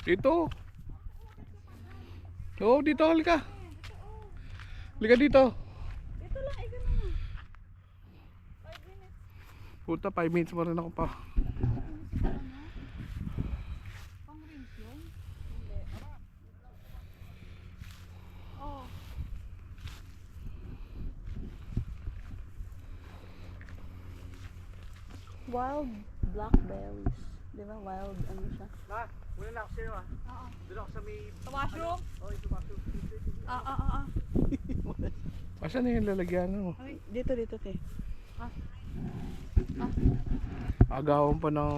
Dito. Oo, dito, halika. Halika dito. Ito lang, ikaw naman. 5 minutes. Puta, 5 minutes mo rin ako pa. Pang rinse yun? Hindi. Oh. Wild blackberries. Di ba? Wild ano siya? Ma, wala na ako sa'yo ah. Oo. Doon ako sa may... Sa washroom? Oh, ito bathroom. Ah. Asan na yung lalagyan mo? Ay, dito, te. Agawan pa ng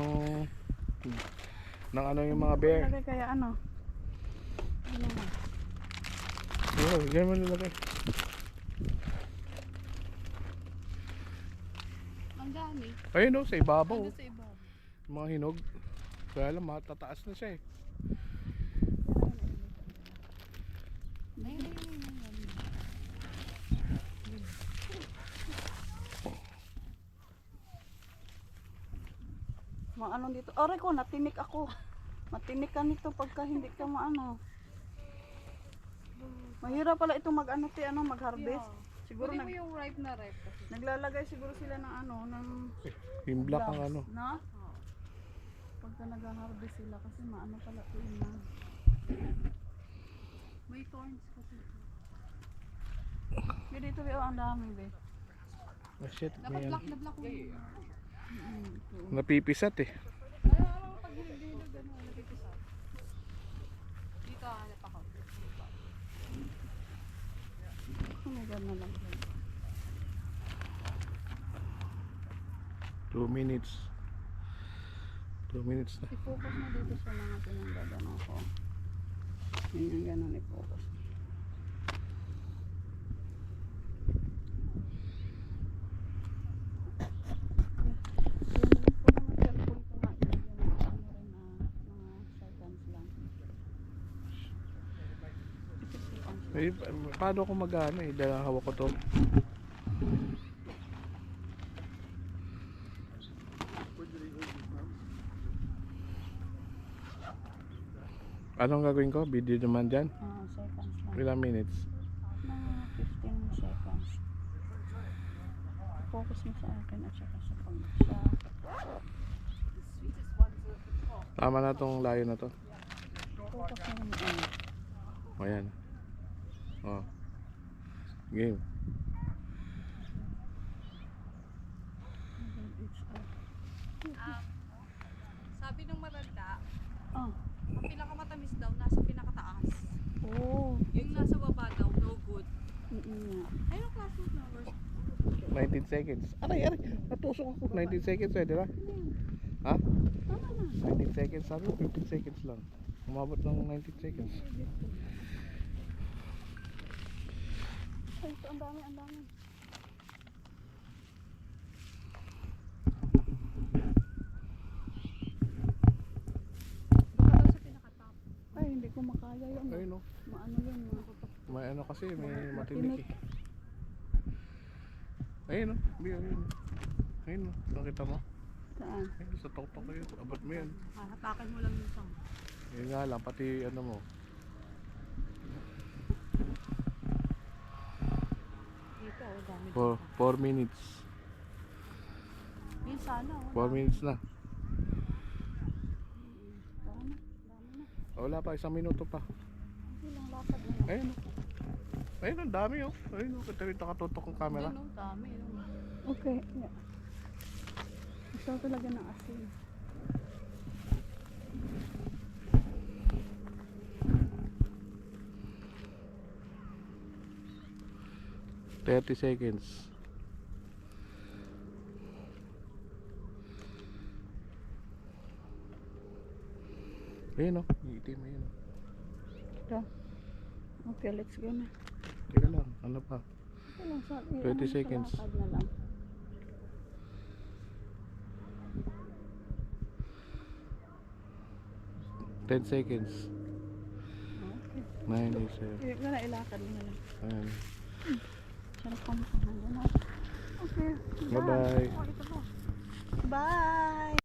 ano yung mga bear. Lagay kaya ano? Ano nga? Oo, yan mo lalagay. Ang dami. Ayun o, sa ibabaw. Ano sa iba? Mga hinog. Kaya lang, matataas na siya eh. Ayun. Maano dito? Aray ko, natinik ako. Matinik ka nito pagka hindi ka maano. Mahirap pala itong mag-ano mag-harvest. Siguro Pwede mo yung ripe na ripe kasi. naglalagay siguro sila ng ng Yung black ang ano. na? Pagka nag-harvest sila kasi maano pala ito yun na. May thorns kasi. Pero dito ang dami be. Oh shit, Dapat may black na black mo yun. napipisat eh. Ay, ano pag hilog-hilog, ano, napipisa. Dito, hanap ako. Ano gano'n lang. 2 minutes. 2 minutes na. I-focus mo dito sa mga pinanggagano ko. Yun yung ganun i-focus. Eh, paano ko mag-ano eh, dahil hawak ko to. Anong gagawin ko? Video naman dyan? Seconds lang. Ilang minutes? Mga 15 seconds. Focus mo sa akin at saka sa pag-sa. Tama na tong layo na to. Focus mo yung ano. O yan. O. Game. Sabi ng matanda, Oh. ang pinakamatamis daw nasa pinakataas. Oh. Yung nasa baba daw, no good. Mm-mm. Ay, ang classmate na verse. 19 seconds. Aray, aray. Natusok ako. 19 seconds eh, di ba? Ha? Tama na. 19 seconds. Sabi ko 15 seconds lang. Umabot ng 19 seconds. Ay, ito, ang dami, ang dami. Baka daw sa pinakatap. Ay, hindi ko makaya yun. Ayun o. Maano yun, mga May ano kasi, may matinik eh. Ayun o. Ayun. Ayun o. Nakita mo? saan? Ayun, sa tok-tok ko yun. Abot mo yun. Hatakan mo lang yung isang. Yun nga lang, pati ano mo. Dito, oh, dami. 4 minutes. Yun sana, 4 minutes na. Dami, dami na. Wala pa, 1 minuto pa. Ilang lapad na. Ayun o. Ayun, ang dami o. Ayun o, kita rin nakatutok ang camera. Yun, oh, dami. Oh. Okay, yeah. Gusto ko talaga ng asin. $30 seconds. Ayun o, iitim mo yun o. Ito. Okay, let's go na. Teka lang, ano pa? Ito lang sa 20 seconds. Lakad na lang. $10 seconds. Okay. 9, 8, 7. Hindi ko na ilakad mo na lang. Ayan. Sarap ka mo. Okay. Bye-bye. Oh, ito po. Bye.